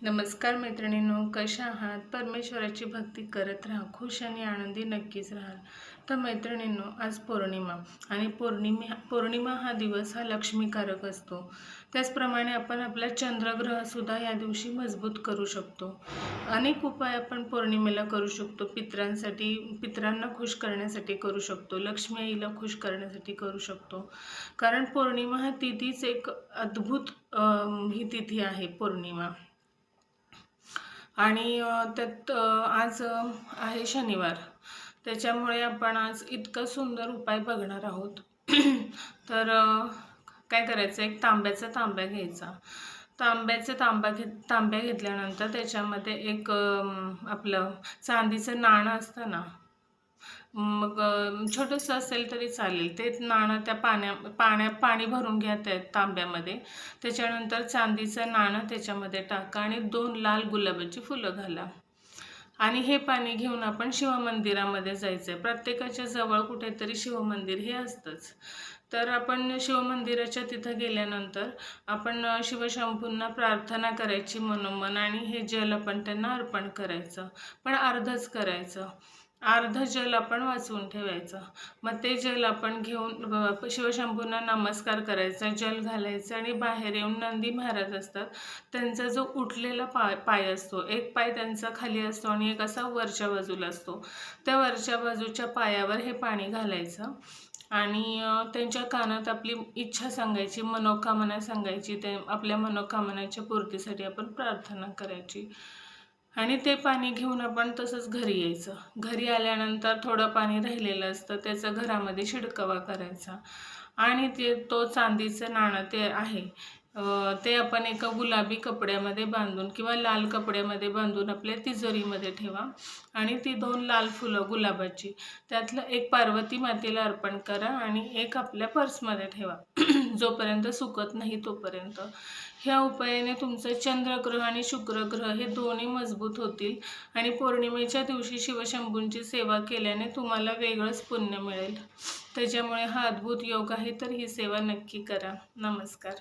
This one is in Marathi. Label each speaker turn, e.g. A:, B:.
A: नमस्कार मैत्रिणींनो, कशा आहात? परमेश्वराची भक्ती करत राहा, खुश आणि आनंदी नक्कीच राहाल. तर मैत्रिणींनो, आज पौर्णिमा आणि पौर्णिमा हा दिवस हा लक्ष्मीकारक असतो. त्याचप्रमाणे आपण आपला चंद्रग्रहसुद्धा या दिवशी मजबूत करू शकतो. अनेक उपाय आपण पौर्णिमेला करू शकतो. पितरांना खुश करण्यासाठी करू शकतो, लक्ष्मी आईला खुश करण्यासाठी करू शकतो. कारण पौर्णिमा हा तिथीच एक अद्भुत ही तिथी आहे पौर्णिमा. आणि त्यात आज आहे शनिवार, त्याच्यामुळे आपण आज इतका सुंदर उपाय बघणार आहोत. तर काय करायचं, एक तांब्याचा तांब्या घ्यायचा. तांब्या घेतल्यानंतर त्याच्यामध्ये एक आपलं चांदीचं नाणं असतं ना, मग छोटंसं असेल तरी चालेल, ते नाणं त्या पाणी भरून घ्या त्या तांब्यामध्ये. त्याच्यानंतर चांदीचं नाणं त्याच्यामध्ये टाका आणि 2 लाल गुलाबाची फुलं घाला. आणि हे पाणी घेऊन आपण शिवमंदिरामध्ये जायचं आहे. प्रत्येकाच्या जवळ कुठेतरी शिवमंदिर हे असतंच. तर आपण शिवमंदिराच्या तिथं गेल्यानंतर आपण शिवशंभूंना प्रार्थना करायची मनोमन आणि हे जल आपण त्यांना अर्पण करायचं. पण अर्धच करायचं, अर्ध जल आपण वाचून ठेवायचं. मग ते जल आपण घेऊन शिवशंभूंना नमस्कार करायचा, जल घालायचं आणि बाहेर येऊन नंदी महाराज असतात, त्यांचा जो उठलेला पाय असतो, एक पाय त्यांचा खाली असतो आणि एक असा वरच्या बाजूला असतो, त्या वरच्या बाजूच्या पायावर हे पाणी घालायचं आणि त्यांच्या कानात आपली इच्छा सांगायची, मनोकामना सांगायची. ते आपल्या मनोकामनाच्या पूर्तीसाठी आपण प्रार्थना करायची आणि ते पाणी घेऊन आपण तसंच घरी यायचं. घरी आल्यानंतर थोडं पाणी राहिलेलं असतं, त्याचा घरामध्ये शिडकावा करायचा आणि तो चांदीचं नाणं ते आहे, ते आपण एका गुलाबी कपड्यामध्ये बांधून किंवा लाल कपड्यामध्ये बांधून आपल्या तिजोरीमध्ये ठेवा आणि ती 2 लाल फुलं गुलाबाची, त्यातलं एक पार्वती मातेला अर्पण करा आणि एक आपल्या पर्समध्ये ठेवा जोपर्यंत सुकत नाही तोपर्यंत. ह्या उपायाने तुमचं चंद्रग्रह आणि शुक्रग्रह हे दोन्ही मजबूत होतील आणि पौर्णिमेच्या दिवशी शिवशंभूंची सेवा केल्याने तुम्हाला वेगळंच पुण्य मिळेल. त्याच्यामुळे हा अद्भुत योग आहे, तर ही सेवा नक्की करा. नमस्कार.